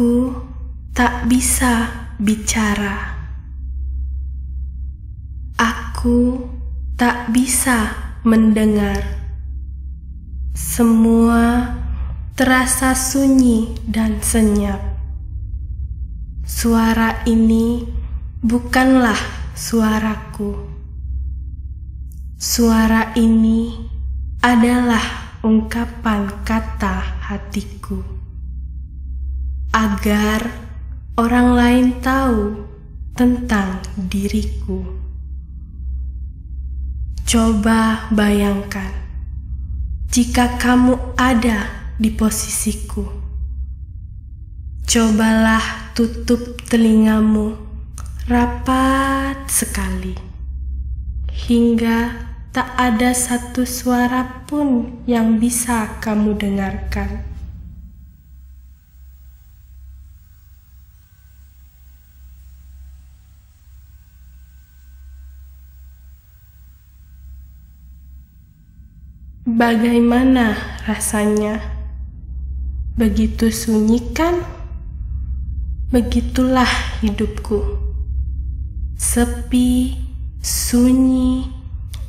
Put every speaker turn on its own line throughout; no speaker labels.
Aku tak bisa bicara. Aku tak bisa mendengar. Semua terasa sunyi dan senyap. Suara ini bukanlah suaraku. Suara ini adalah ungkapan kata hatiku, agar orang lain tahu tentang diriku. Coba bayangkan jika kamu ada di posisiku. Cobalah tutup telingamu rapat sekali, hingga tak ada satu suara pun yang bisa kamu dengarkan. Bagaimana rasanya? Begitu sunyi kan? Begitulah hidupku. Sepi, sunyi,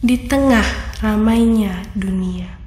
di tengah ramainya dunia.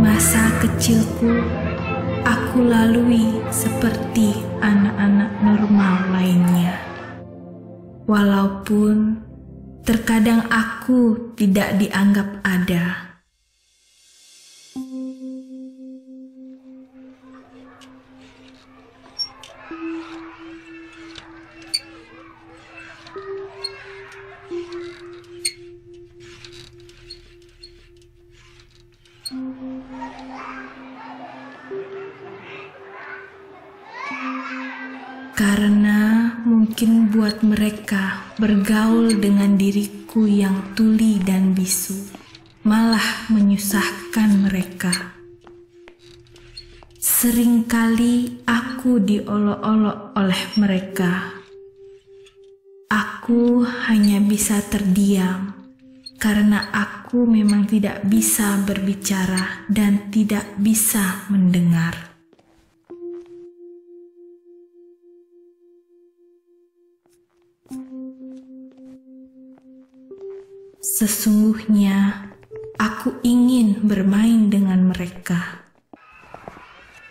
Masa kecilku aku lalui seperti anak-anak normal lainnya. Walaupun terkadang aku tidak dianggap ada. Karena mungkin buat mereka bergaul dengan diriku yang tuli dan bisu malah menyusahkan mereka. Seringkali aku diolok-olok oleh mereka. Aku hanya bisa terdiam karena aku memang tidak bisa berbicara dan tidak bisa mendengar. Sesungguhnya aku ingin bermain dengan mereka.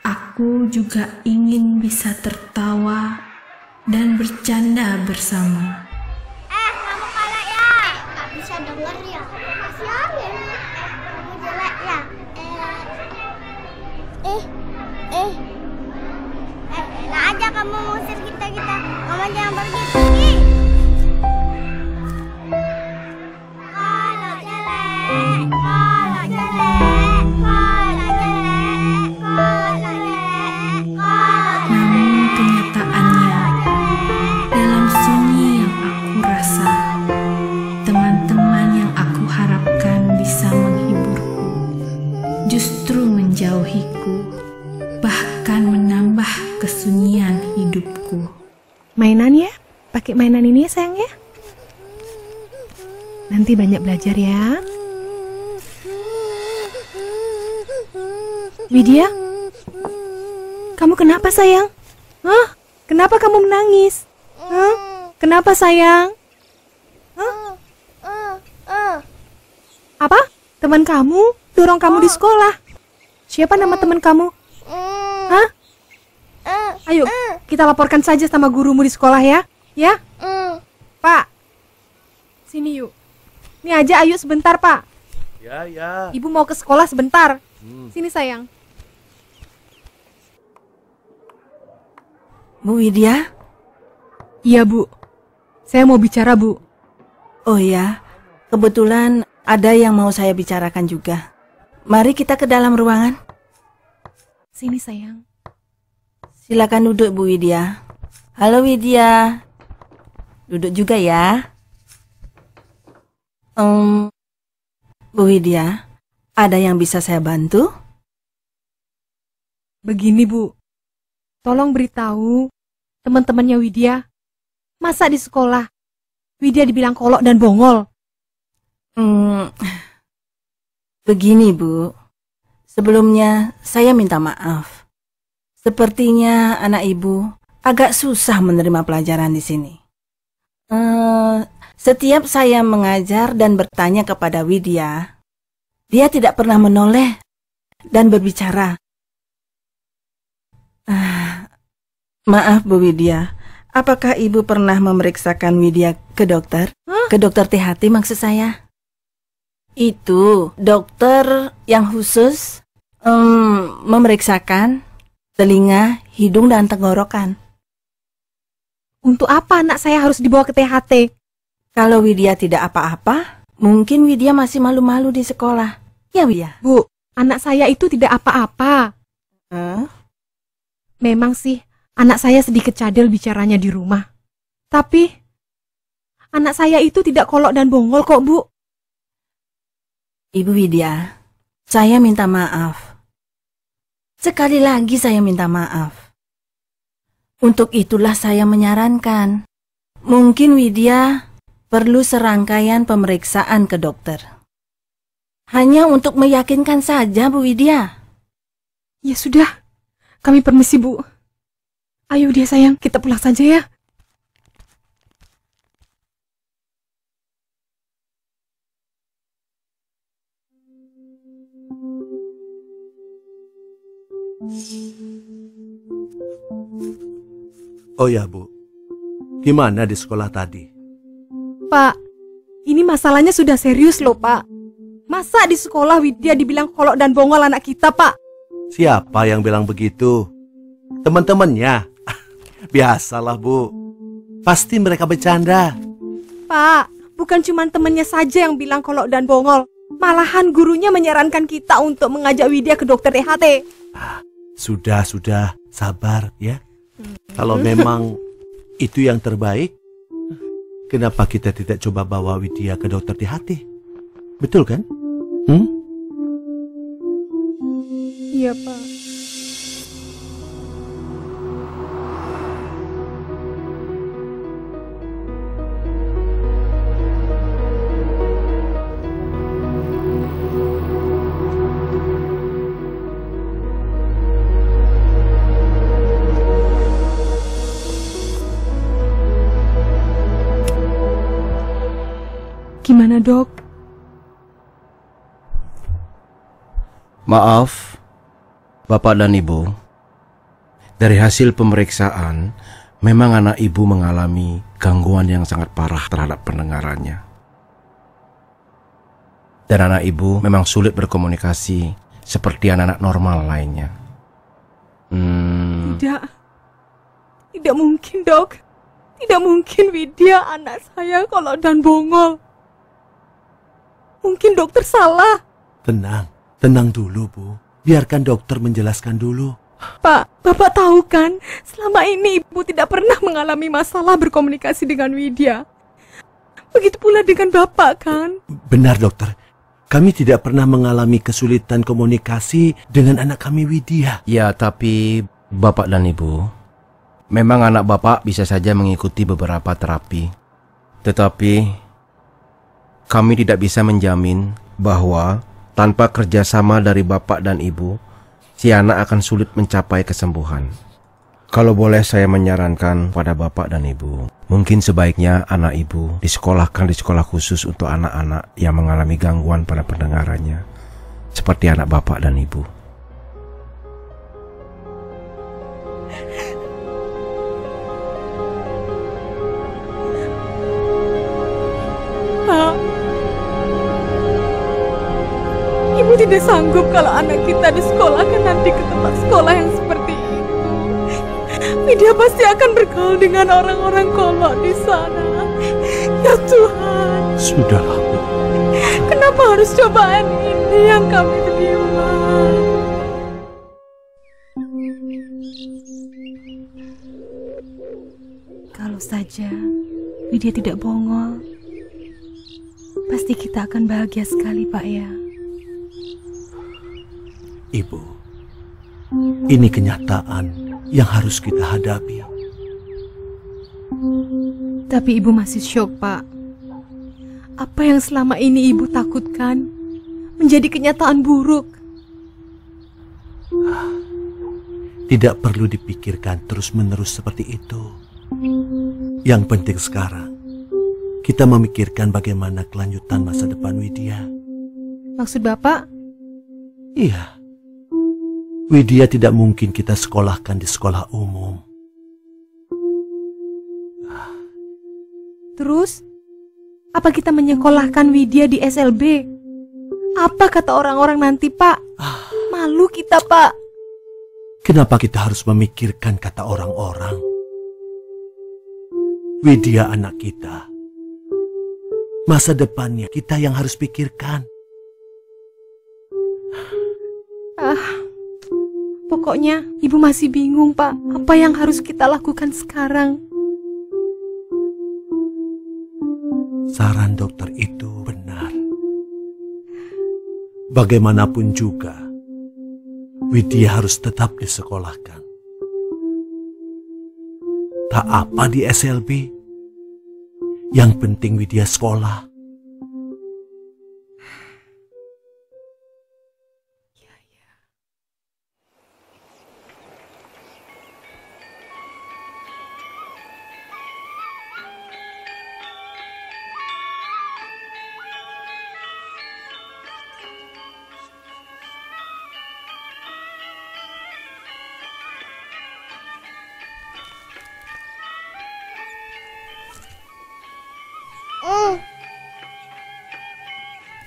Aku juga ingin bisa tertawa dan bercanda bersama.
Kamu aja kamu ngusir kita. Mama jangan pergi. Kalau jelek, kalau jelek, kalau jelek, kalau jelek,
Namun kenyataannya, dalam sunyi yang aku rasa, teman-teman yang aku harapkan bisa menghiburku, justru menjauhiku, bahkan menambah kesunyian hidupku.
Mainan ya? Pakai mainan ini ya sayang ya? Nanti banyak belajar ya. Widya? Kamu kenapa sayang? Hah? Kenapa kamu menangis? Hah? Kenapa sayang? Hah? Apa? Teman kamu dorong kamu di sekolah. Siapa nama teman kamu? Hah? Ayo, kita laporkan saja sama gurumu di sekolah ya. Ya? Pak, sini yuk. Ini aja ayo sebentar Pak.
Ya.
Ibu mau ke sekolah sebentar. Sini sayang.
Bu Widya?
Iya Bu, saya mau bicara Bu.
Oh ya, kebetulan ada yang mau saya bicarakan juga. Mari kita ke dalam ruangan.
Sini sayang.
Silakan duduk Bu Widya. Halo Widya. Duduk juga ya. Bu Widya, ada yang bisa saya bantu?
Begini Bu, tolong beritahu teman-temannya Widya. Masa di sekolah Widya dibilang kolok dan bongol?
Begini Bu, sebelumnya saya minta maaf. Sepertinya anak ibu agak susah menerima pelajaran di sini. Setiap saya mengajar dan bertanya kepada Widya, dia tidak pernah menoleh dan berbicara. Maaf Bu Widya, apakah ibu pernah memeriksakan Widya ke dokter? Ke dokter THT maksud saya. Itu dokter yang khusus memeriksakan telinga, hidung, dan tenggorokan.
Untuk apa anak saya harus dibawa ke THT?
Kalau Widya tidak apa-apa, mungkin Widya masih malu-malu di sekolah. Ya Widya?
Bu, anak saya itu tidak apa-apa. Memang sih, anak saya sedikit cadel bicaranya di rumah. Tapi, anak saya itu tidak kolok dan bongol kok Bu.
Ibu Widya, saya minta maaf. Sekali lagi saya minta maaf. Untuk itulah saya menyarankan, mungkin Widya perlu serangkaian pemeriksaan ke dokter. Hanya untuk meyakinkan saja Bu Widya.
Ya sudah, kami permisi Bu. Ayo dia sayang, kita pulang saja ya.
Oh ya Bu, gimana di sekolah tadi?
Pak, ini masalahnya sudah serius loh Pak. Masa di sekolah Widya dibilang kolok dan bongol anak kita Pak?
Siapa yang bilang begitu? Teman-temannya? Biasalah Bu, pasti mereka bercanda.
Pak, bukan cuma temannya saja yang bilang kolok dan bongol. Malahan gurunya menyarankan kita untuk mengajak Widya ke dokter THT.
Sudah, sabar ya. Kalau memang itu yang terbaik, kenapa kita tidak coba bawa Widya ke dokter THT? Betul kan?
Iya Pak. Gimana dok?
Maaf, Bapak dan Ibu. Dari hasil pemeriksaan, memang anak Ibu mengalami gangguan yang sangat parah terhadap pendengarannya. Dan anak Ibu memang sulit berkomunikasi seperti anak-anak normal lainnya.
Tidak. Tidak mungkin, Dok. Tidak mungkin Widya anak saya kolot dan bongol. Mungkin dokter salah.
Tenang dulu, Bu. Biarkan dokter menjelaskan dulu.
Pak, Bapak tahu kan, selama ini Ibu tidak pernah mengalami masalah berkomunikasi dengan Widya. Begitu pula dengan Bapak, kan?
Benar, dokter. Kami tidak pernah mengalami kesulitan komunikasi dengan anak kami, Widya.
Ya, tapi Bapak dan Ibu, memang anak Bapak bisa saja mengikuti beberapa terapi. Tetapi kami tidak bisa menjamin bahwa tanpa kerjasama dari Bapak dan Ibu, si anak akan sulit mencapai kesembuhan. Kalau boleh saya menyarankan pada Bapak dan Ibu, mungkin sebaiknya anak Ibu disekolahkan di sekolah khusus untuk anak-anak yang mengalami gangguan pada pendengarannya, seperti anak Bapak dan Ibu.
Pak, Ibu tidak sanggup kalau anak kita disekolahkan nanti ke tempat sekolah yang seperti itu. Widya pasti akan bergaul dengan orang-orang kolot di sana. Ya Tuhan.
Sudahlah, Bu.
Kenapa harus cobaan ini yang kami terima? Kalau saja Widya tidak bongol, pasti kita akan bahagia sekali, Pak ya.
Ibu, ini kenyataan yang harus kita hadapi.
Tapi Ibu masih syok, Pak. Apa yang selama ini Ibu takutkan menjadi kenyataan buruk.
Tidak perlu dipikirkan terus-menerus seperti itu. Yang penting sekarang, kita memikirkan bagaimana kelanjutan masa depan Widya.
Maksud Bapak?
Iya. Widya tidak mungkin kita sekolahkan di sekolah umum.
Terus, apa kita menyekolahkan Widya di SLB? Apa kata orang-orang nanti, Pak? Malu kita, Pak.
Kenapa kita harus memikirkan kata orang-orang? Widya anak kita. Masa depannya kita yang harus pikirkan.
Pokoknya Ibu masih bingung, Pak. Apa yang harus kita lakukan sekarang?
Saran dokter itu benar. Bagaimanapun juga, Widya harus tetap disekolahkan. Tak apa di SLB. Yang penting Widya sekolah.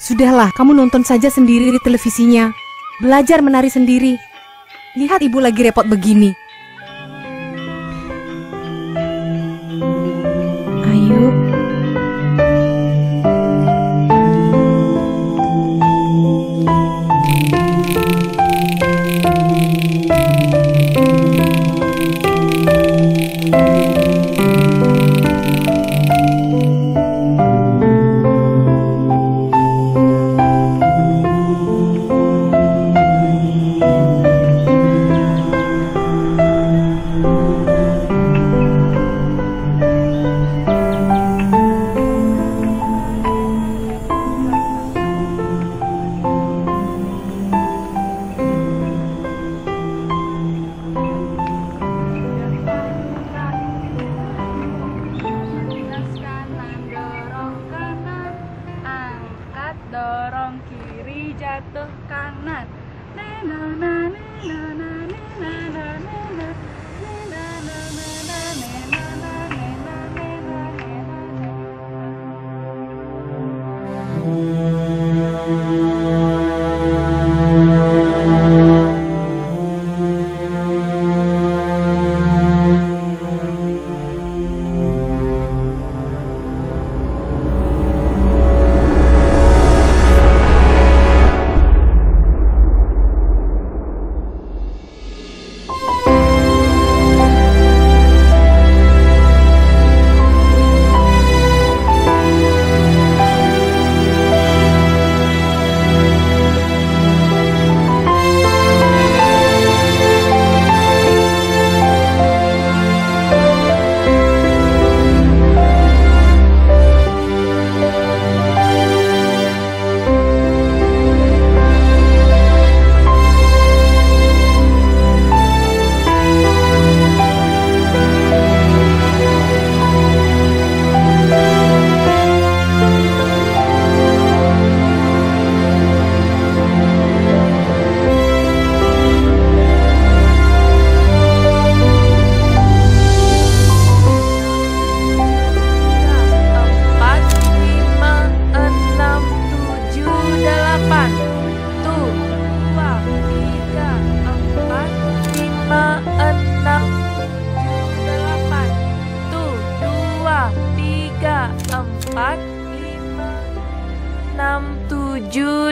Sudahlah, kamu nonton saja sendiri di televisinya. Belajar menari sendiri. Lihat Ibu lagi repot begini. Ayo.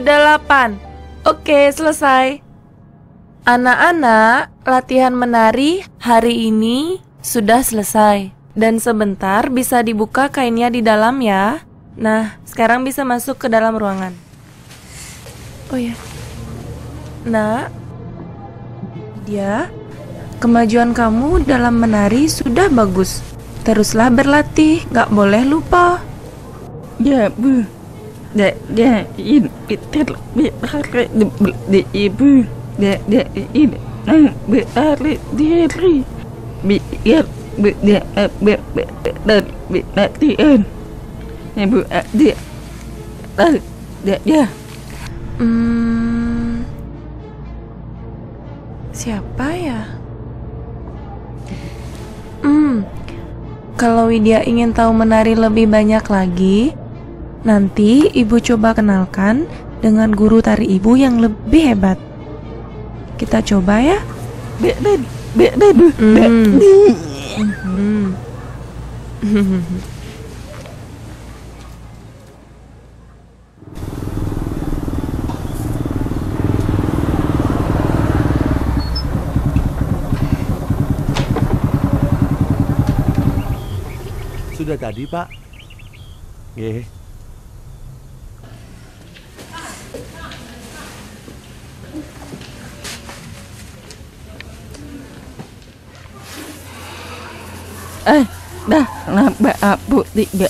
sudah 8. Oke, selesai. Anak-anak, latihan menari hari ini sudah selesai. Dan sebentar bisa dibuka kainnya di dalam ya. Nah, sekarang bisa masuk ke dalam ruangan. Oh ya. Nah, dia, kemajuan kamu dalam menari sudah bagus. Teruslah berlatih, gak boleh lupa.
Ya, Bu. In Peter berharap di Ibu. In berharap diri. Biar berlatihan. Ibu adik. Ya.
Siapa ya? Kalau Widya ingin tahu menari lebih banyak lagi, nanti ibu coba kenalkan dengan guru tari ibu yang lebih hebat. Kita coba ya.
Sudah tadi, Pak. Nggih.
Dah nampak aku tidak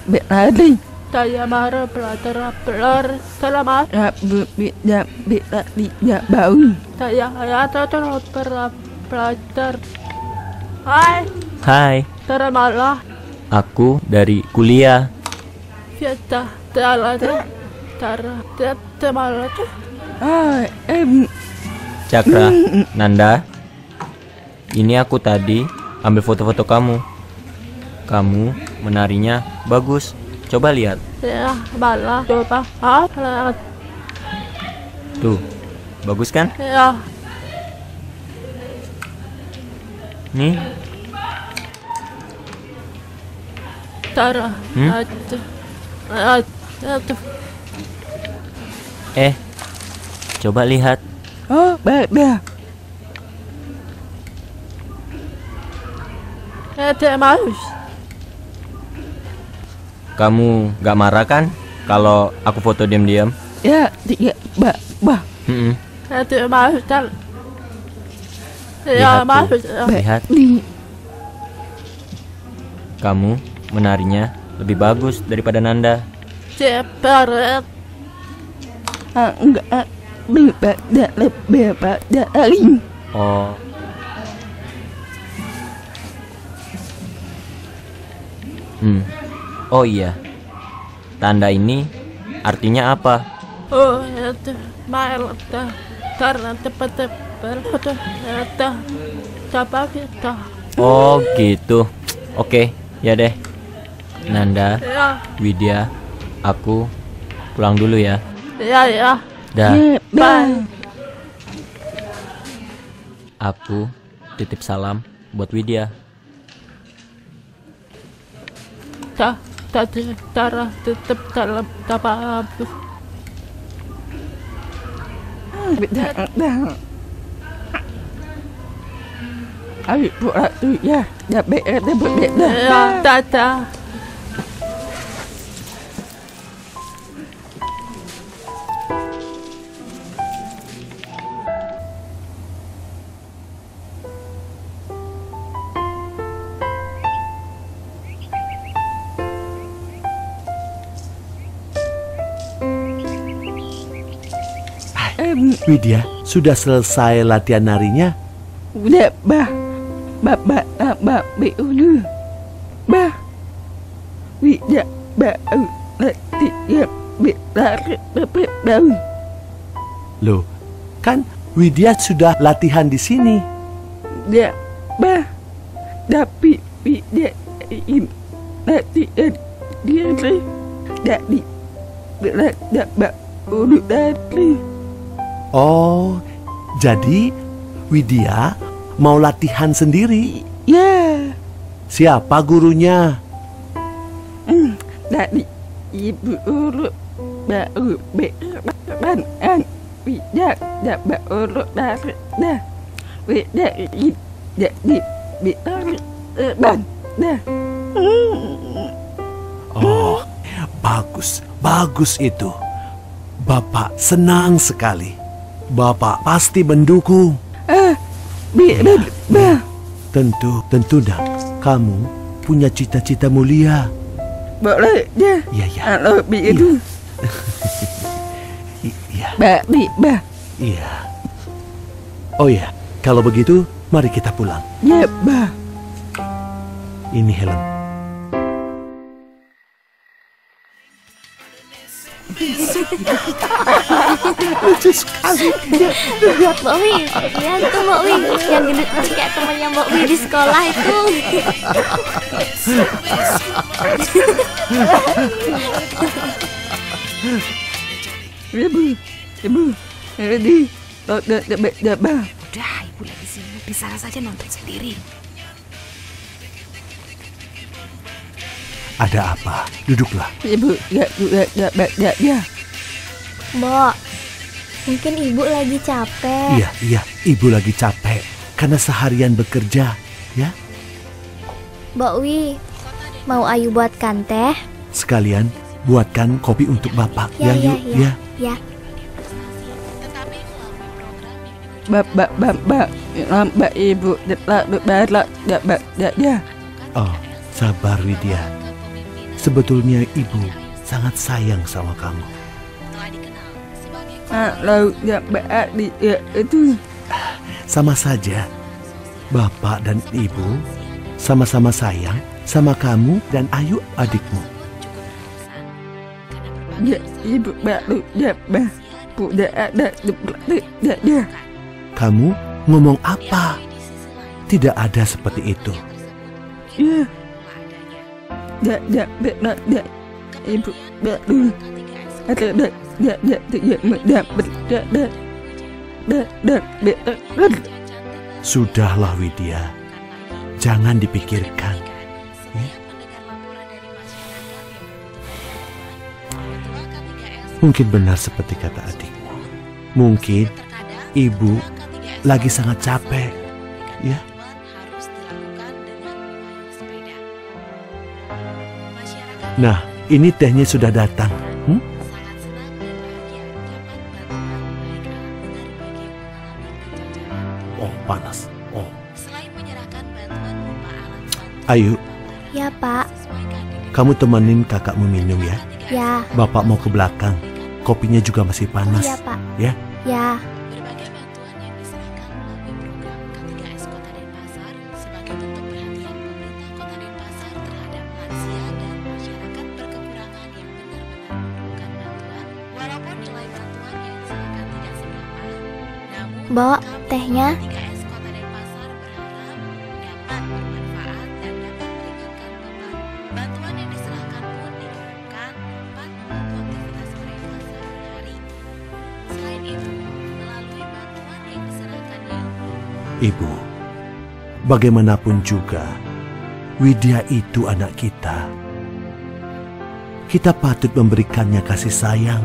berlari.
Saya marah pelajar selamat.
Aku tidak bau.
Saya terus pelajar. Hai,
Hai,
selamatlah.
aku dari kuliah.
Fiesta semalat.
Cakra, Nanda, ini aku tadi ambil foto-foto kamu. Kamu menarinya bagus. Coba lihat.
Ya, malah coba.
Tuh, bagus kan?
Ya,
Nih,
cara.
coba lihat.
Oh, dah.
Ada mouse.
Kamu gak marah kan kalau aku foto diam-diam?
Ya, tidak bah.
Ada mouse.
Lihat
Ya,
tuh.
mouse.
Lihat, kamu menarinya lebih bagus daripada Nanda.
Cepat.
Enggak lebih dari.
Oh. Oh iya. Tanda ini artinya apa?
Oh, itu mail karena cepat.
Oh gitu. Oke, ya deh. Nanda,
Ya,
Widya, aku pulang dulu ya.
ya.
Dah.
Bye.
Aku titip salam buat Widya.
Cara tetap dalam apa?
Dah. Ayo pulang tu ya. Dah beres dah.
Ya, tata.
Widya, sudah selesai latihan narinya?
Udah beulu. Bah. Tidak bau latihan berlari.
Loh, kan Widya sudah latihan di sini.
Dia tapi tidak latihan diri. Dari berlari urut dari.
Oh, jadi Widya mau latihan sendiri?
Ya.
Siapa gurunya?
Dari ibu urut baru berlari. Dan Widya dapat urut dari dah. Widya jadi bitari dan dah.
Oh, bagus itu. Bapak senang sekali. Bapak pasti mendukung. Tentu dah. Kamu punya cita-cita mulia.
Boleh dah.
Iya.
Kalau begitu.
Iya. Iya. Oh ya, kalau begitu mari kita pulang.
Ya, Bah.
Ini helm. Lucu sekali.
Mbak Wi, ya itu Mbak Wi, yang gendut lucu kayak temannya Mbak Wi di sekolah itu.
Ibu, ready. Udah,
Udah, ibu lagi sibuk. Di sana saja nonton sendiri.
Ada apa? Duduklah.
Ibu, ya.
Mbak, mungkin ibu lagi capek.
Iya, ibu lagi capek karena seharian bekerja, ya.
Mbak Wi, mau Ayu buatkan teh?
Sekalian buatkan kopi untuk Bapak.
Ya.
Bapak ibu ya.
Oh, sabar Widya. Sebetulnya ibu sangat sayang sama kamu.
Kalau itu
Sama saja. Bapak dan ibu sama-sama sayang sama kamu dan Ayu adikmu.
ya ibu baru ya udah ada ya.
Kamu ngomong apa? Tidak ada seperti itu.
Ya, ibu baru ada
Sudahlah Widya, jangan dipikirkan. Mungkin benar seperti kata adikmu. Mungkin ibu lagi sangat capek, ya. Nah, ini tehnya sudah datang. Oh, panas. Oh. Ayu.
Ya, Pak.
Kamu temenin kakakmu minum ya.
Ya.
Bapak mau ke belakang. Kopinya juga masih panas.
Iya, Pak.
Ya.
Ya. Bawa tehnya.
Ibu, bagaimanapun juga, Widya itu anak kita. Kita patut memberikannya kasih sayang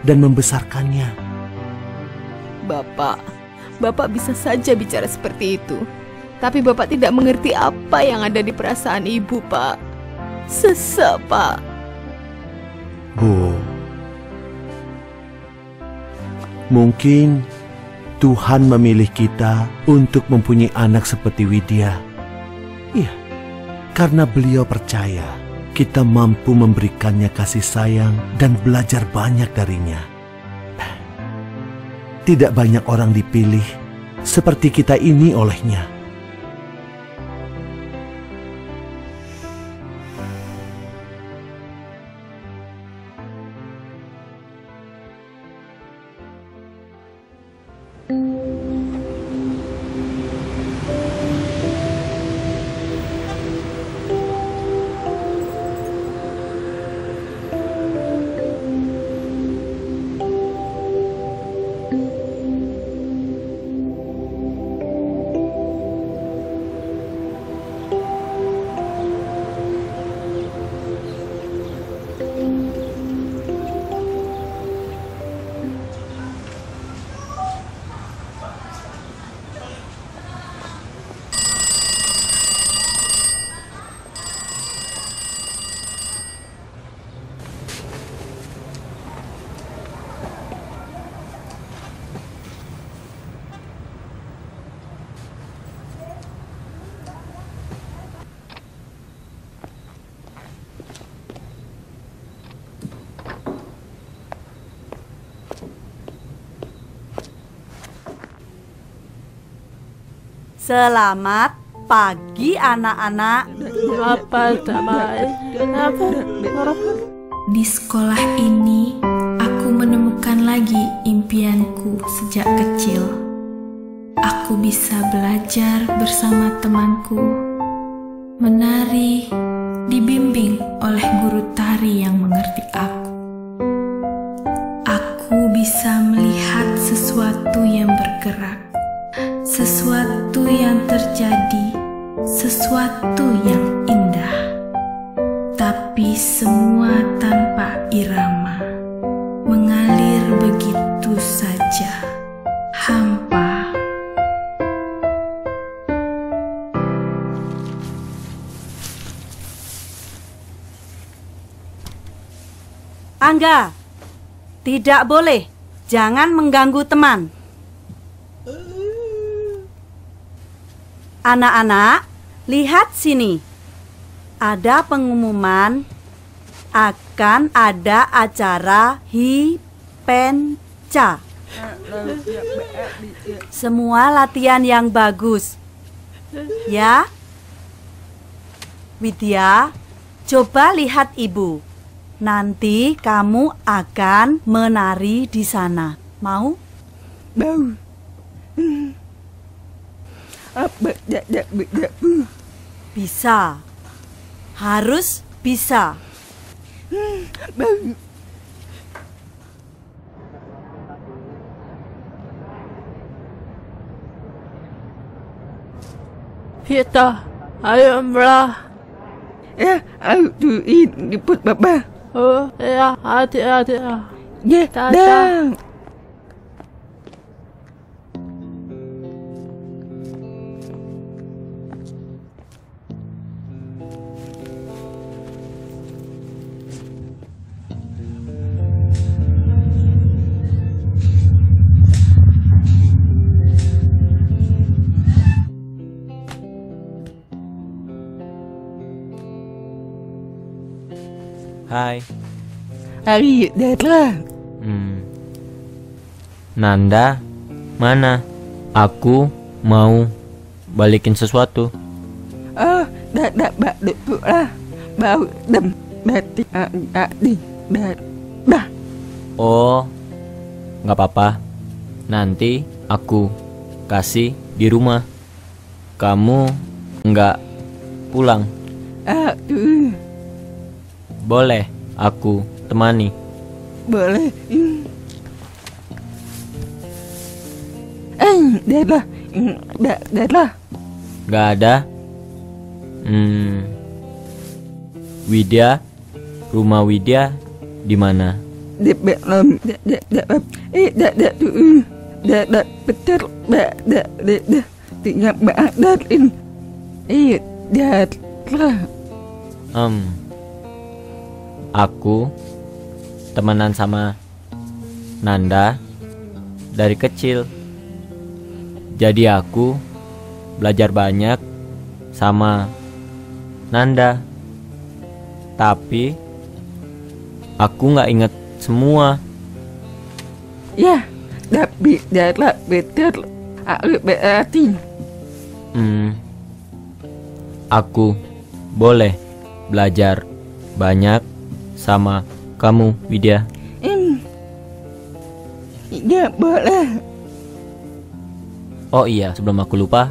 dan membesarkannya.
Bapak bisa saja bicara seperti itu. Tapi Bapak tidak mengerti apa yang ada di perasaan Ibu, Pak. Sesak, Pak.
Bu, mungkin Tuhan memilih kita untuk mempunyai anak seperti Widya. Iya, karena beliau percaya kita mampu memberikannya kasih sayang dan belajar banyak darinya. Tidak banyak orang dipilih seperti kita ini olehnya.
Selamat pagi anak-anak.
Di sekolah ini, aku menemukan lagi impianku sejak kecil. Aku bisa belajar bersama temanku, menari, dibimbing oleh guru tari yang mengerti aku. Aku bisa melihat sesuatu yang bergerak, sesuatu yang terjadi, sesuatu yang indah, tapi semua tanpa irama, mengalir begitu saja, hampa.
Angga, tidak boleh, jangan mengganggu teman. Anak-anak, lihat sini. Ada pengumuman akan ada acara Hipenca. Semua latihan yang bagus. Ya. Widya, coba lihat ibu. Nanti kamu akan menari di sana. Mau?
Mau.
Bisa. Harus bisa.
Kita, ayo Mbah. Ya, ayo tuin jemput Baba. Oh, ya, hati-hati. Ya, dah.
Hai.
Hari datang.
Nanda, mana? Aku mau balikin sesuatu.
Oh, dah duduk lah. Bau dem batik di dah.
Oh, nggak apa-apa. Nanti aku kasih di rumah. Kamu nggak pulang? Boleh aku temani?
Boleh. Dah lah.
Gak ada. Widya, rumah Widya di mana?
Di belum. Betul. Tinggal datin. Dah lah.
Aku temenan sama Nanda dari kecil. Jadi aku belajar banyak sama Nanda. Tapi aku nggak inget semua.
Ya, tapi dah betul. Aku berarti.
Aku boleh belajar banyak sama kamu, Widya.
Ya, boleh.
Oh iya, sebelum aku lupa,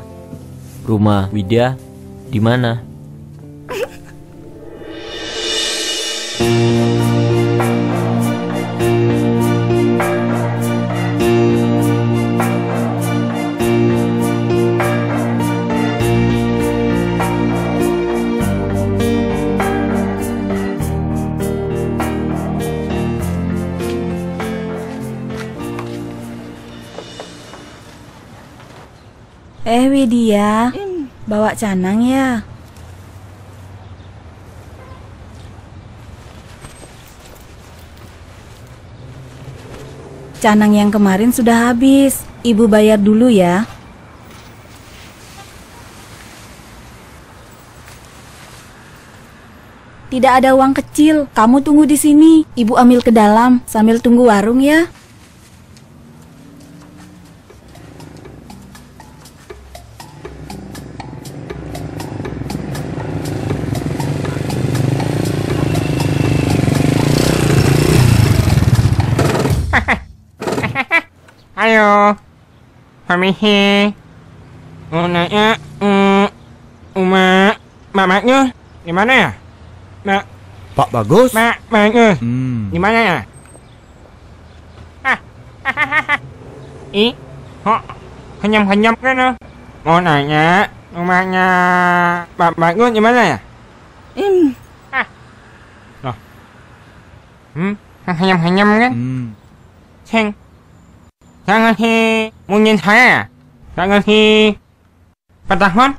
rumah Widya di mana?
Widya, bawa canang ya. Canang yang kemarin sudah habis. Ibu bayar dulu ya. Tidak ada uang kecil. Kamu tunggu di sini. Ibu ambil ke dalam sambil tunggu warung ya.
permisi. Mau nanya, Maknya di mana ya?
Pak Bagus?
Maknya di mana ya? Kok kenyam-kenyam kan? Mau nanya, rumahnya Pak Bagus di mana ya? Loh. Kenyam-kenyam kan? Jangan si mungkin saya ya? Jangan si Patahon?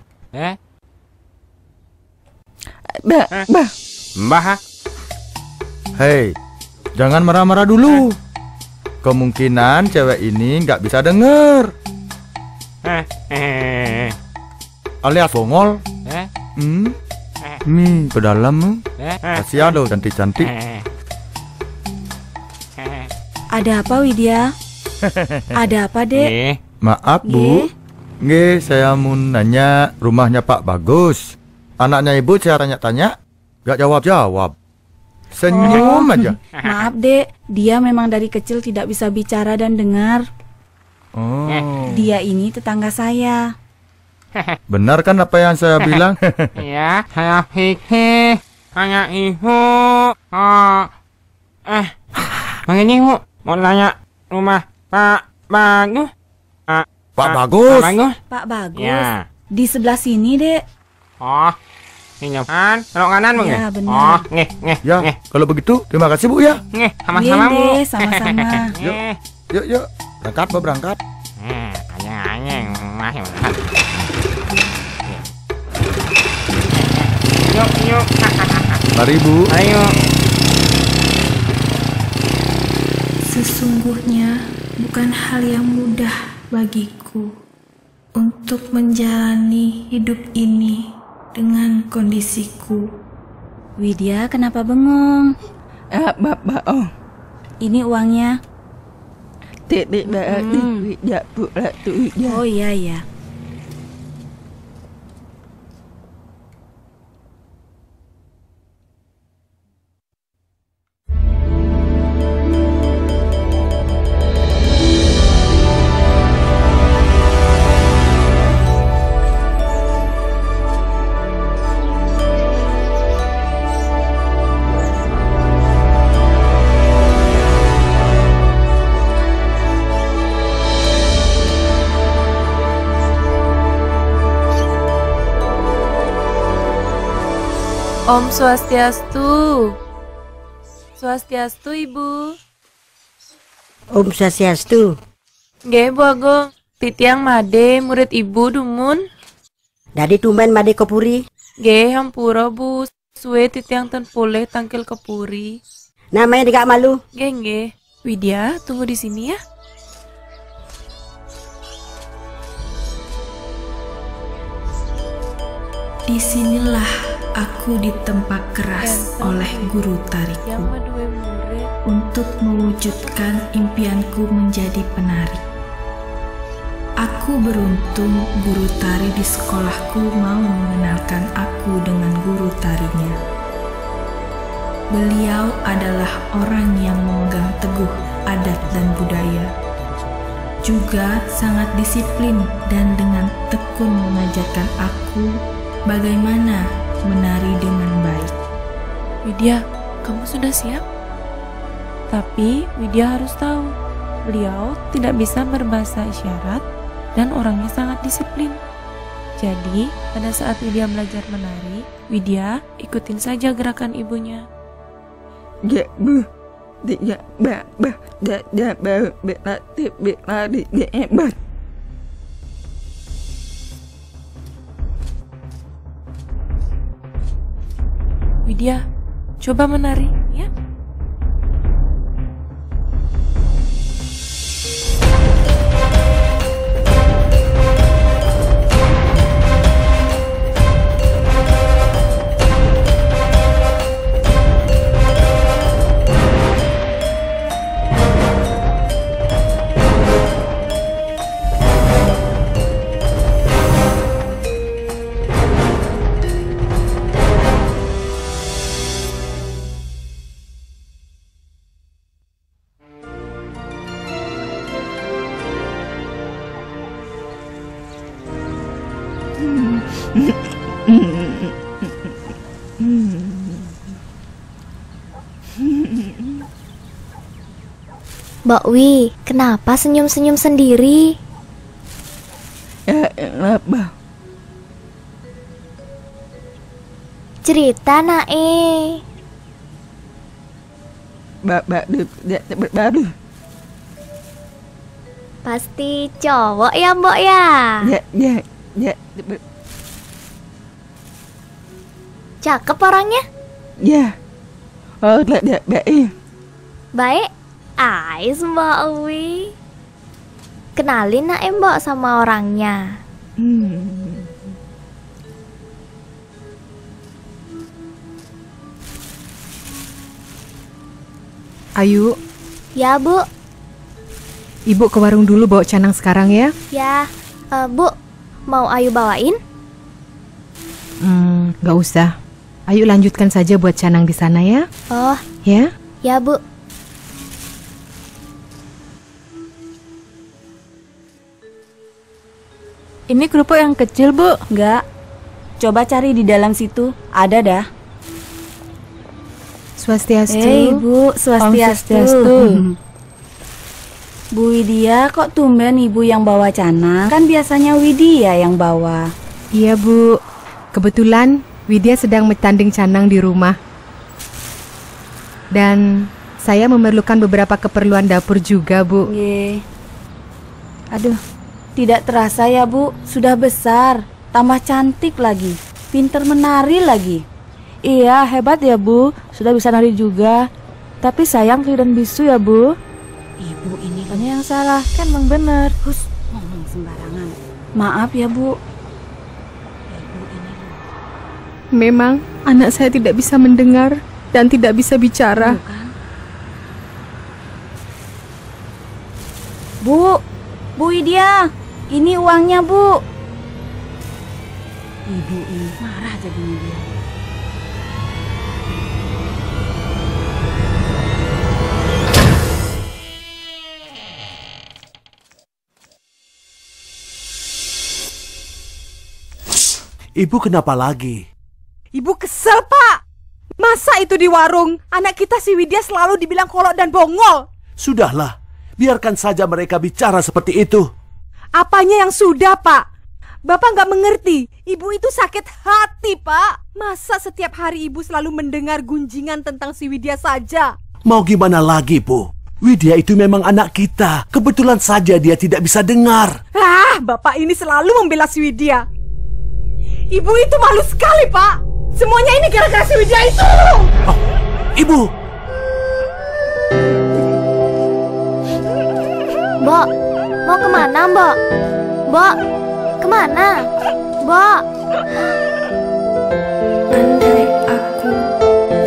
Mbah.
Hei, jangan marah-marah dulu. Kemungkinan cewek ini nggak bisa denger. Alias bongol. Ke dalam. Kasihan loh cantik-cantik.
Ada apa, Widya? Ada apa, Dek?
Maaf, Bu. Nggih, saya mau nanya rumahnya Pak Bagus. Anaknya Ibu saya tanya-tanya, nggak jawab-jawab. Senyum aja.
Maaf, Dek. Dia memang dari kecil tidak bisa bicara dan dengar. Dia ini tetangga saya.
Benar kan apa yang saya bilang?
Iya, saya pikir hanya Ibu. Begini, Bu. Mau nanya rumah Pak Bagus.
Pak Bagus.
Pak Bagus.
Ya.
Di sebelah sini, Dek.
Ini kan, belok kanan Bu.
Ya, benar.
Ya, kalau begitu terima kasih Bu ya.
Sama-sama Bu.
Sama-sama.
Yuk. Berangkat, mau berangkat.
Yuk.
Mari Bu.
Ayo.
Sesungguhnya bukan hal yang mudah bagiku untuk menjalani hidup ini dengan kondisiku.
Widya, kenapa bengong?
Bapak,
Ini uangnya.
Oh
iya.
Om Swastiastu. Swastiastu, Ibu.
Om Swastiastu.
Nggih, Bu Agung. Titiang Made, murid Ibu dumun.
Dadi tumben Made kepuri.
Nggih, hampura Bu. Suwe titiang ten pulih tangkil kepuri.
Namanya digak malu.
Nggih. Widya, tunggu di sini ya.
Disinilah aku ditempa keras oleh guru tariku untuk mewujudkan impianku menjadi penari. Aku beruntung guru tari di sekolahku mau mengenalkan aku dengan guru tarinya. Beliau adalah orang yang memegang teguh adat dan budaya, juga sangat disiplin dan dengan tekun mengajarkan aku bagaimana menari dengan baik.
Widya, kamu sudah siap? Tapi Widya harus tahu, beliau tidak bisa berbahasa isyarat dan orangnya sangat disiplin. Jadi, pada saat Widya belajar menari, Widya ikutin saja gerakan ibunya. Widya, coba menari, ya.
Mbak Wi, kenapa senyum-senyum sendiri?
Ya, kenapa?
Cerita Nae.
Baru.
Pasti cowok ya, Mbok ya?
Ya.
Cakep orangnya?
Ya. Oh, baik.
Baik. Ais Mbak Wi. Kenalin Nae Mbok sama orangnya.
Ayu.
Ya, Bu.
Ibu ke warung dulu bawa Canang sekarang ya.
Ya, Bu. Mau Ayu bawain?
Gak usah. Ayu lanjutkan saja buat Canang di sana ya.
Oh.
Ya?
Ya, Bu.
Ini kerupuk yang kecil, Bu? Enggak. Coba cari di dalam situ. Ada dah.
Swastiastu.
Bu, swastiastu. Bu Widya, kok tumben Ibu yang bawa Canang? Kan biasanya Widya yang bawa.
Iya, Bu. Kebetulan Widya sedang bertanding Canang di rumah. Dan saya memerlukan beberapa keperluan dapur juga, Bu.
Ye. Aduh, tidak terasa ya, Bu. Sudah besar, tambah cantik lagi, pinter menari lagi.
Iya, hebat ya, Bu. Sudah bisa nari juga. Tapi sayang dan bisu ya, Bu.
Ibu ini
hanya yang salah, kan Bang bener.
Hus, ngomong sembarangan. Maaf ya, Bu.
Memang anak saya tidak bisa mendengar dan tidak bisa bicara.
Bu Widya, ini uangnya, Bu. Ibu ini marah jadinya dia.
Ibu kenapa lagi?
Ibu kesel, Pak. Masa itu di warung anak kita si Widya selalu dibilang kolot dan bongol?
Sudahlah, biarkan saja mereka bicara seperti itu.
Apanya yang sudah, Pak? Bapak nggak mengerti. Ibu itu sakit hati, Pak. Masa setiap hari ibu selalu mendengar gunjingan tentang si Widya saja?
Mau gimana lagi, Bu? Widya itu memang anak kita. Kebetulan saja dia tidak bisa dengar.
Bapak ini selalu membela si Widya. Ibu itu malu sekali, Pak. Semuanya ini gara-gara si Widya itu.
Oh, Ibu.
Mbok, mau kemana, Mbok? Mbok, kemana? Mbok.
Andai aku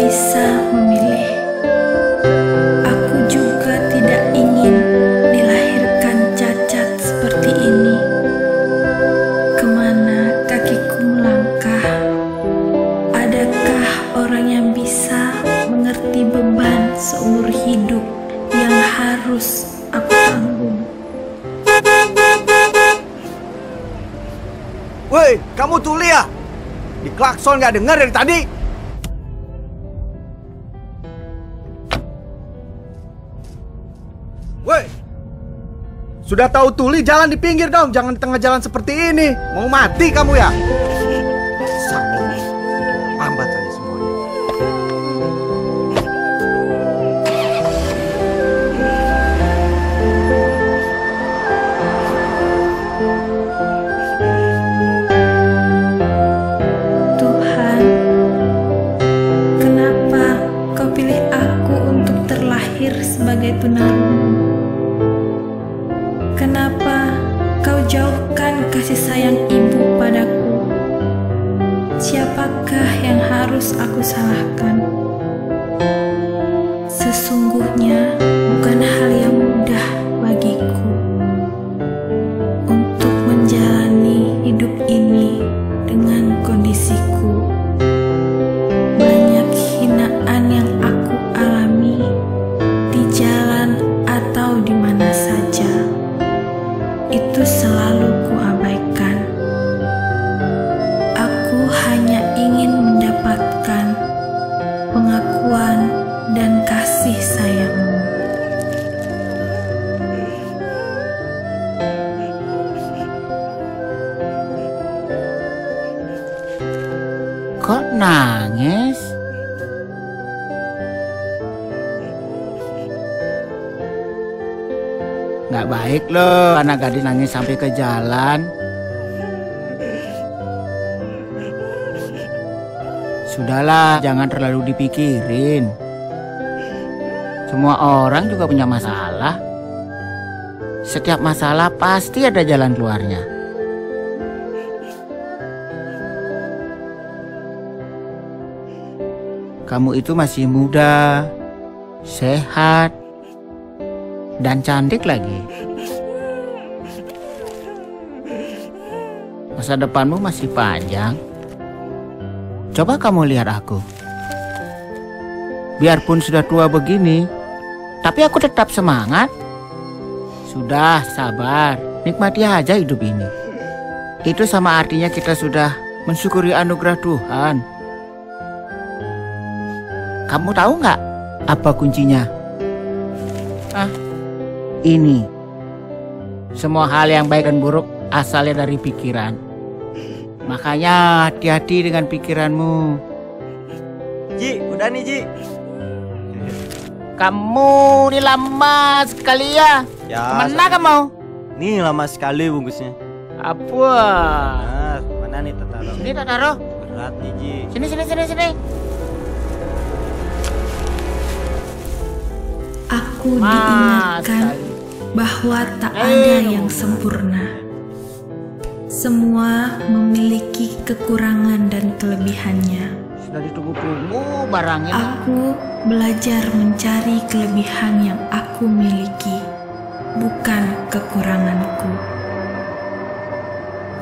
bisa memilih, aku juga tidak ingin dilahirkan cacat seperti ini. Kemana kakiku melangkah? Adakah orang yang bisa mengerti beban seumur hidup yang harus aku tanggung?
Woi, kamu tuli ya? Di klakson nggak dengar dari tadi? Woi, sudah tahu tuli jalan di pinggir dong, jangan di tengah jalan seperti ini. Mau mati kamu ya? Lambat saja semuanya.
Tuhan, kenapa Kau pilih aku untuk terlahir sebagai tunarungu? Kenapa Kau jauhkan kasih sayang ibu padaku? Siapakah yang harus aku salahkan? Sesungguhnya bukan hal yang mudah bagiku untuk menjalani hidup ini dengan kondisiku. Banyak hinaan yang aku alami di jalan atau di mana saja. Itu selalu kuabaikan. Aku hanya ingin mendapatkan pengakuan dan kasih sayang-Mu.
Kok nangis? Nggak baik loh anak gadis nangis sampai ke jalan. Sudahlah, jangan terlalu dipikirin. Semua orang juga punya masalah. Setiap masalah pasti ada jalan keluarnya. Kamu itu masih muda, sehat, dan cantik lagi. Masa depanmu masih panjang. Coba kamu lihat aku. Biarpun sudah tua begini, tapi aku tetap semangat. Sudah, sabar. Nikmati aja hidup ini. Itu sama artinya kita sudah mensyukuri anugerah Tuhan. Kamu tahu nggak apa kuncinya? Ini. Semua hal yang baik dan buruk asalnya dari pikiran. Makanya hati-hati dengan pikiranmu.
Ji, udah nih Ji.
Kamu ini lama sekali ya. Kemana kamu?
Nih lama sekali bungkusnya.
Apa?
Nah, mana nih taruh?
Sini taruh.
Berat nih Ji.
Sini.
Aku diingatkan bahwa tak ada yang sempurna. Semua memiliki kekurangan dan kelebihannya.
Sudah ditunggu-tunggu barang ini.
Aku belajar mencari kelebihan yang aku miliki, bukan kekuranganku.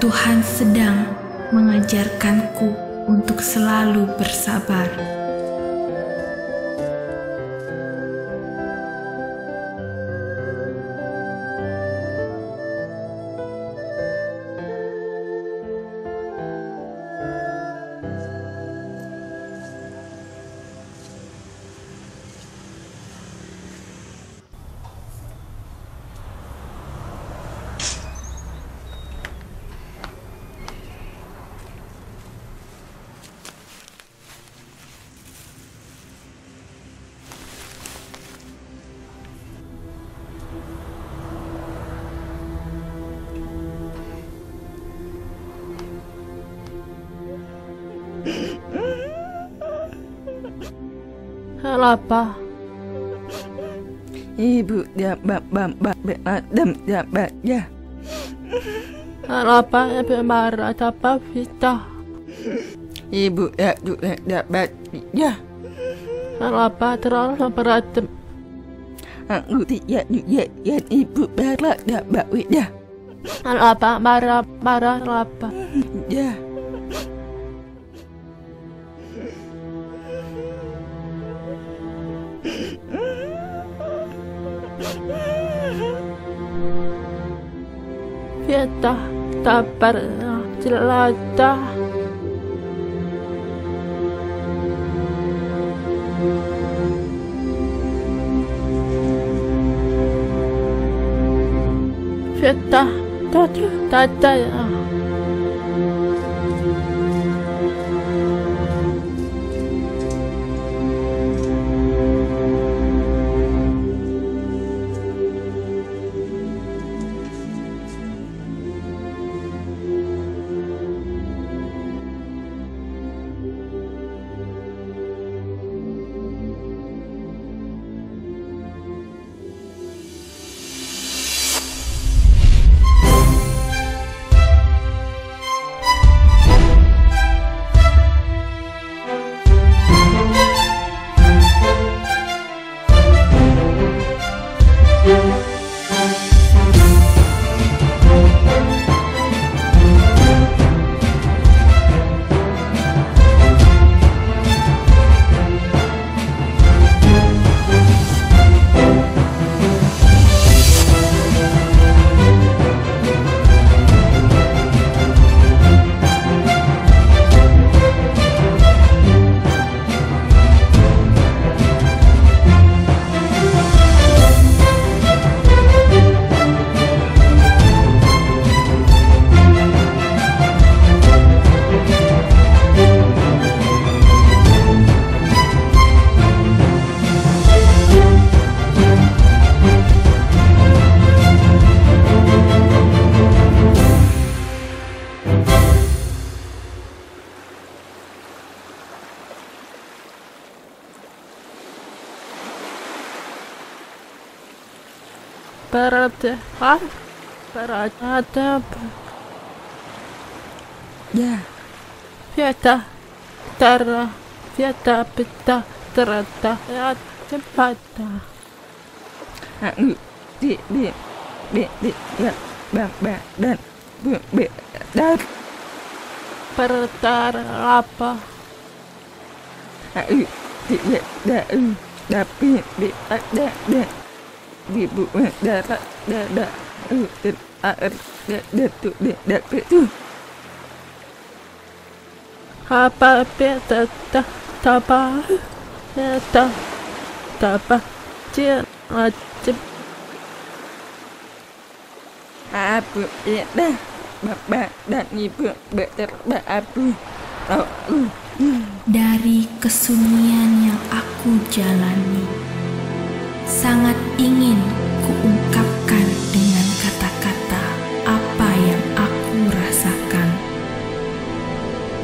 Tuhan sedang mengajarkanku untuk selalu bersabar.
Apa? Ibu ya adam ya ya. Apa marah apa Vita? Ibu ya ya. Apa terlalu berantem? Aku tidak ya ibu marah ya ya. Apa marah apa? Ya. Vita tak pernah jelata. Vita tata ya. Perhatian. Perhatian. Ya. Fiata. Tara. Fiata pita. Terata. Cepata. Di. Ya. Dan. Dan. Pertara apa? Tapi di buat darah dada air itu apa peta tapa peta tapa cip apa peta bapak dan ibu berapu.
Dari kesunyian yang aku jalani, sangat ingin kuungkapkan dengan kata-kata apa yang aku rasakan.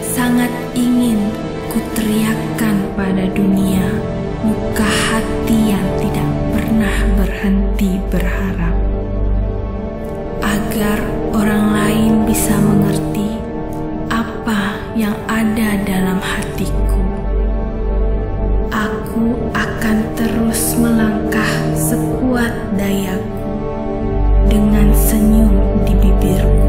Sangat ingin kuteriakkan pada dunia luka hati yang tidak pernah berhenti berharap, agar orang lain bisa mengerti apa yang ada dalam hatiku. Aku akan terus melangkah sekuat dayaku dengan senyum di bibirku.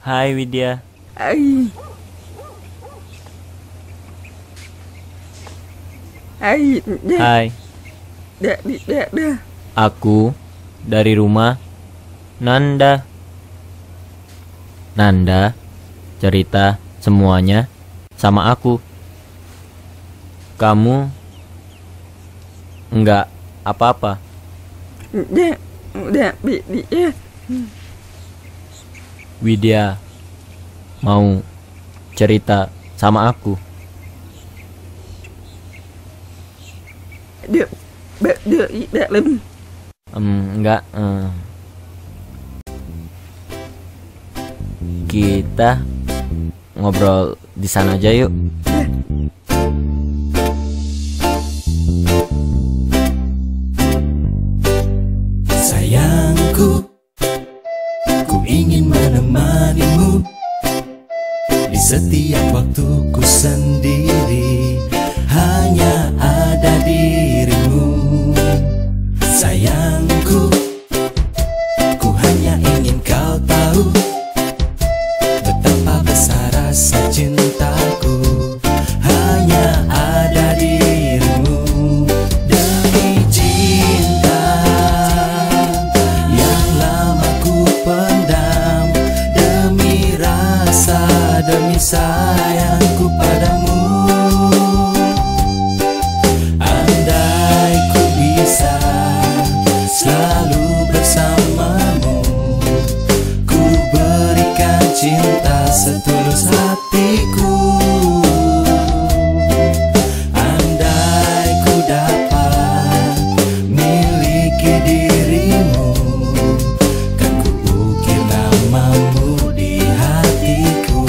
Hai Widya.
Hai.
Hai. Aku dari rumah Nanda. Nanda cerita semuanya sama aku. Kamu enggak apa-apa. Widya mau cerita sama aku. Enggak. Kita ngobrol di sana aja yuk.
Sayangku, ku ingin menemanimu di setiap waktuku sendiri. Hanya ada dirimu. Sayangku, ku hanya ingin kau tahu betapa besar rasa cintaku. Hanya ada dirimu. Demi cinta yang lama ku pendam, demi rasa, demi sayangku padamu. Andai ku bisa selalu bersamamu, ku berikan cinta setulus hatiku. Andai ku dapat miliki dirimu, kan ku ukir namamu di hatiku.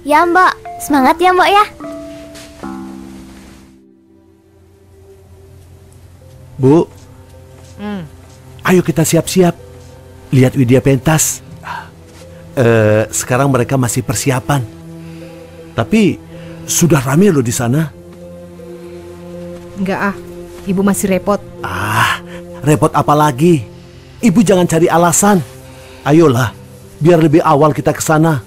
Ya Mbak, semangat ya Mbak ya.
Bu, ayo kita siap-siap. Lihat Widya pentas. Sekarang mereka masih persiapan. Tapi sudah ramai loh di sana.
Enggak ah, Ibu masih repot.
Repot apa lagi? Ibu jangan cari alasan. Ayolah, biar lebih awal kita ke sana.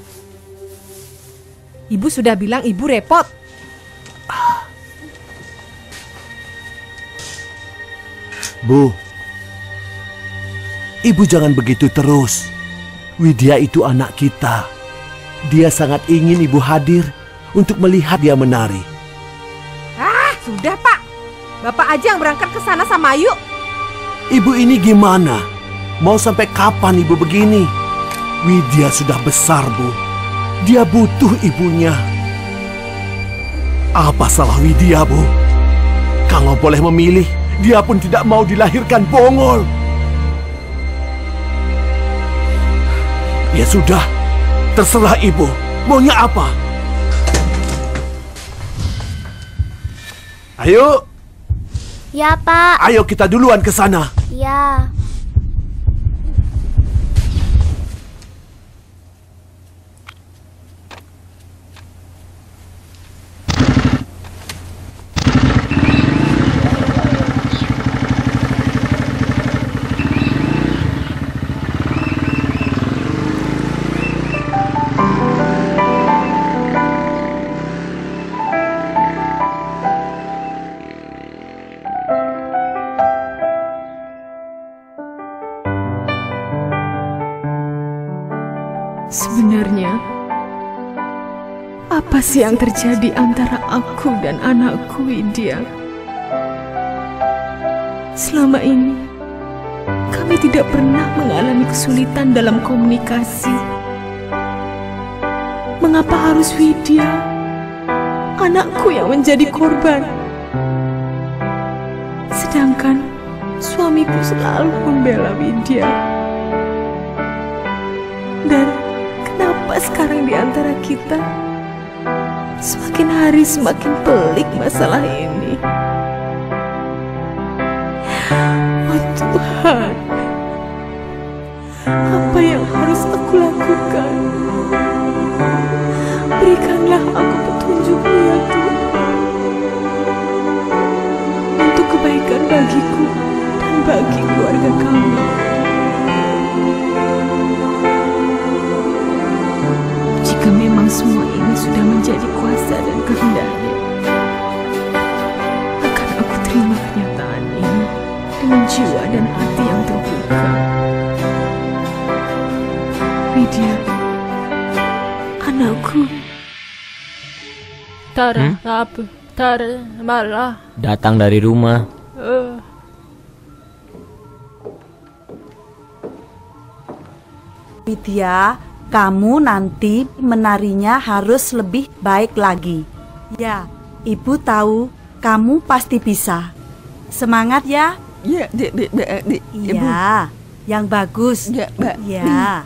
Ibu sudah bilang ibu repot.
Bu, ibu jangan begitu terus. Widya itu anak kita. Dia sangat ingin ibu hadir untuk melihat dia menari.
Sudah Pak. Bapak aja yang berangkat ke sana sama Ayu.
Ibu ini gimana? Mau sampai kapan ibu begini? Widya sudah besar, Bu. Dia butuh ibunya. Apa salah Widya, Bu? Kalau boleh memilih, dia pun tidak mau dilahirkan bongol. Ya sudah, terserah ibu. Maunya apa? Ayo.
Ya, Pak.
Ayo kita duluan ke sana.
Ya.
Sebenarnya, apa sih yang terjadi antara aku dan anakku Widya? Selama ini, kami tidak pernah mengalami kesulitan dalam komunikasi. Mengapa harus Widya, anakku, yang menjadi korban? Sedangkan suamiku selalu membela Widya. Dan kenapa sekarang di antara kita semakin hari semakin pelik masalah ini? Oh Tuhan, apa yang harus aku lakukan? Berikanlah aku petunjuk-Mu ya Tuhan, untuk kebaikan bagiku dan bagi keluarga kami. Jika memang semua ini sudah menjadi kuasa dan kehendak-Nya, akan aku terima kenyataan ini dengan jiwa dan hati yang terbuka. Widya, anakku.
Malah.
Datang dari rumah.
Widya, kamu nanti menarinya harus lebih baik lagi. Ya, Ibu tahu kamu pasti bisa. Semangat ya.
Ya,
Iya, yang bagus. Ya.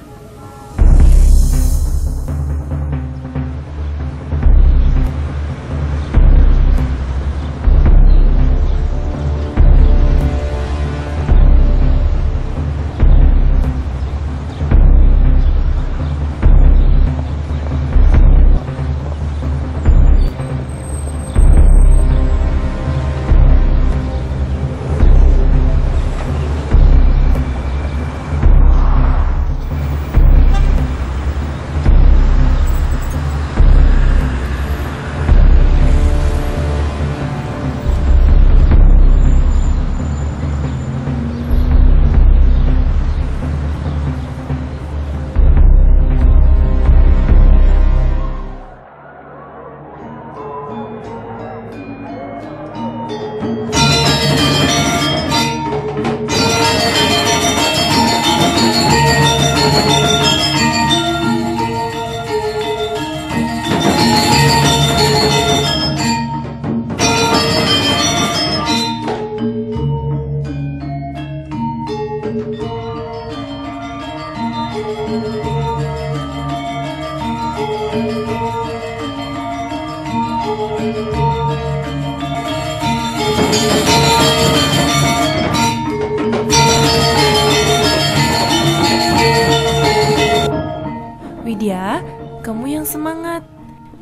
Widya, kamu yang semangat.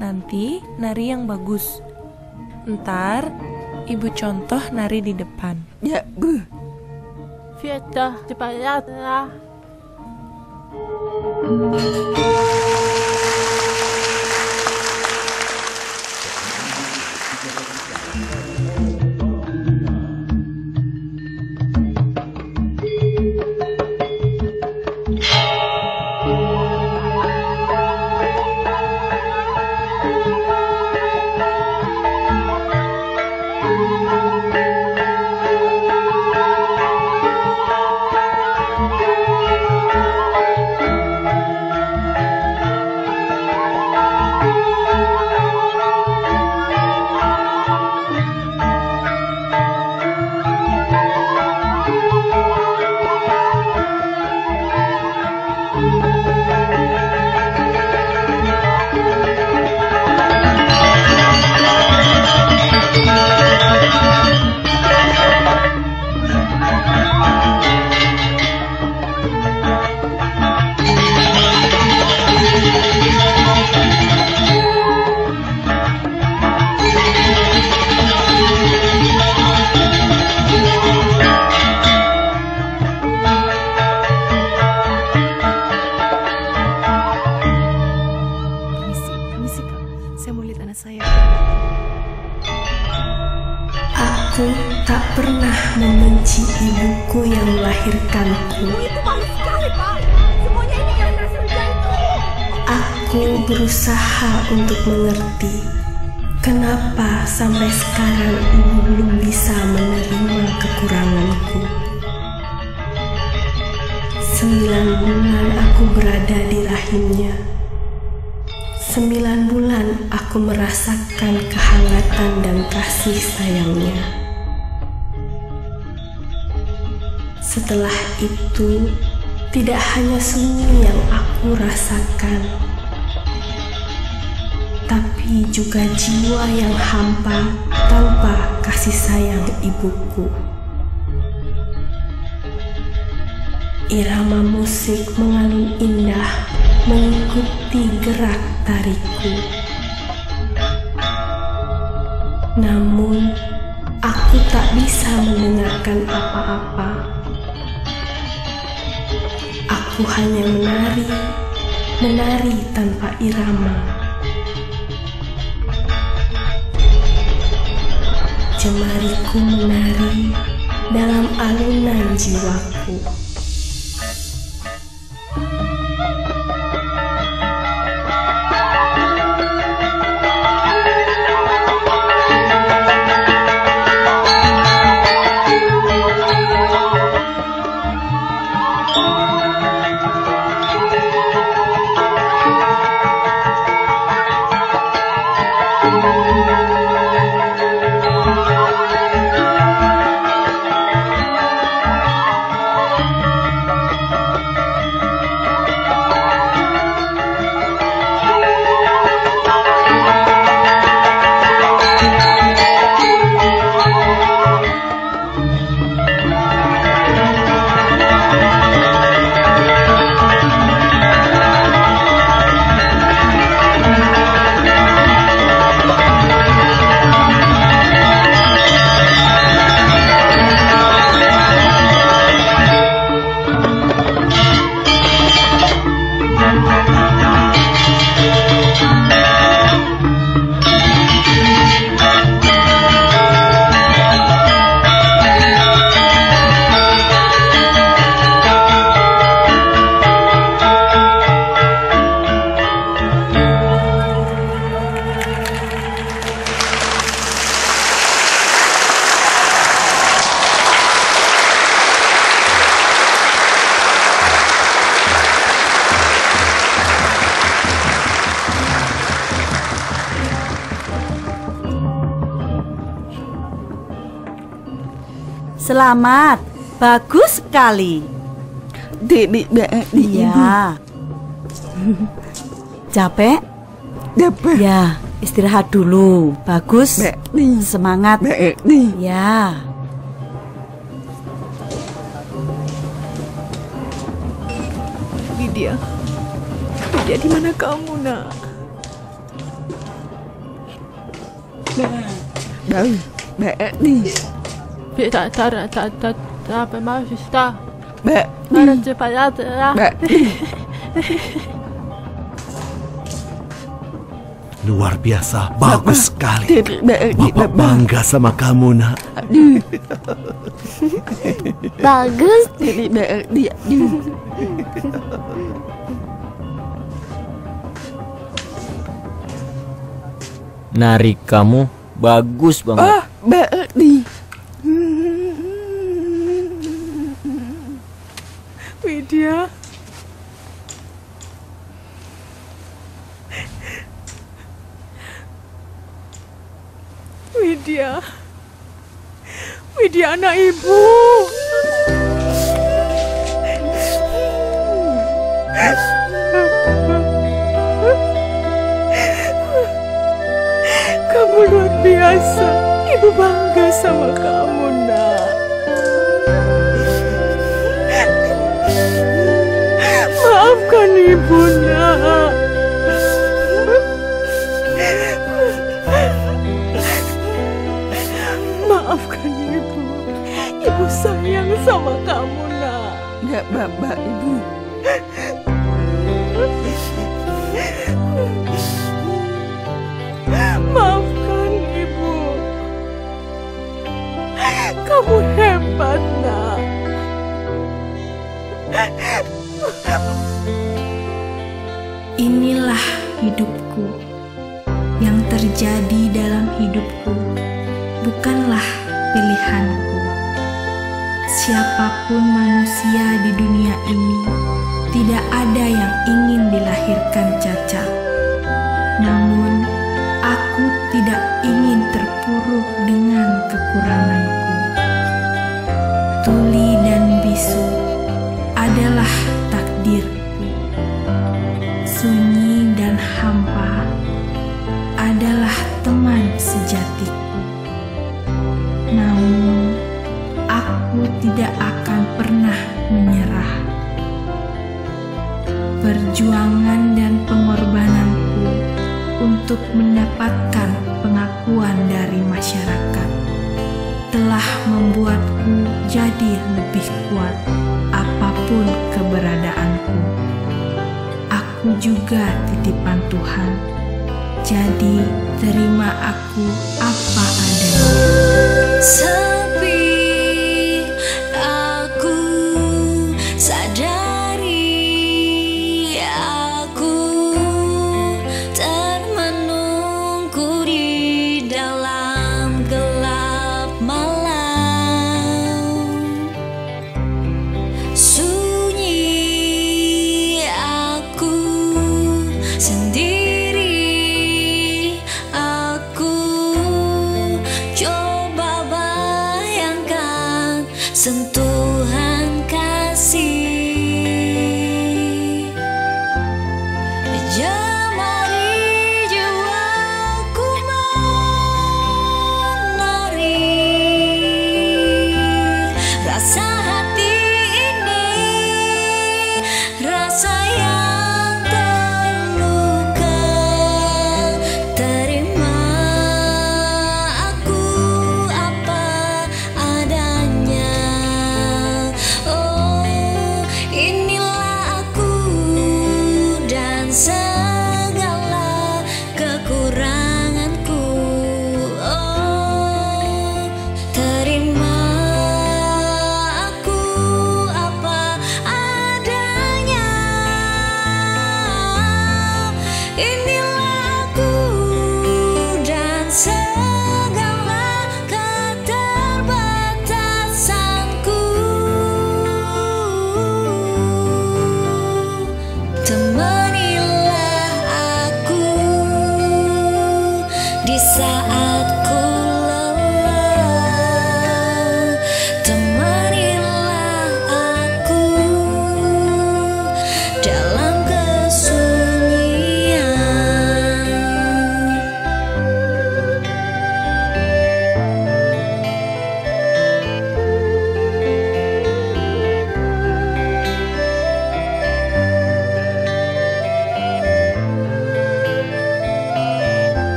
Nanti nari yang bagus. Ntar Ibu contoh nari di depan.
Ya, Bu.
Fiesta, cepat.
Aku tak pernah membenci ibuku yang melahirkanku.
Itu malu sekali, Pak. Semuanya ini gara-gara Sylvia itu.
Aku berusaha untuk mengerti kenapa sampai sekarang ibu belum bisa menerima kekuranganku. 9 bulan aku berada di rahimnya. 9 bulan aku merasakan kehangatan dan kasih sayangnya. Setelah itu, tidak hanya sunyi yang aku rasakan, tapi juga jiwa yang hampa tanpa kasih sayang ibuku. Irama musik mengalun indah mengikuti gerak tariku. Namun, aku tak bisa mendengarkan apa-apa. Aku hanya menari tanpa irama. Jemariku menari dalam alunan jiwaku.
Selamat, bagus sekali. Iya. Capek?
Capek.
Ya, istirahat dulu. Bagus. Semangat. Ya.
Widya, di mana kamu, Nak?
Berarti
Kita tak maksudnya.
Berarti
Ada cepat ya.
Luar biasa, bagus sekali. Bapak bangga sama kamu, nak.
Bagus.
Nari kamu bagus banget.
Berarti
Widya. Widya anak ibu. Kamu luar biasa. Ibu bangga sama kamu, nak. Maafkan ibu, nak. Maafkan ibu. Ibu sayang sama kamu, nak.
Gak bapak ibu.
Maafkan ibu. Kamu hebat, nak.
Inilah hidupku. Yang terjadi dalam hidupku bukanlah pilihanku. Siapapun manusia di dunia ini, tidak ada yang ingin dilahirkan cacat. Namun, aku tidak ingin terpuruk dengan kekuranganku. Tuli dan bisu adalah takdirku. Sunyi dan hampa adalah teman sejatiku. Namun, aku tidak akan pernah menyerah. Perjuangan dan pengorbananku untuk mendapatkan pengakuan dari masyarakat telah membuatku jadi lebih kuat apapun keberadaanku. Aku juga titipan Tuhan, jadi terima aku apa adanya.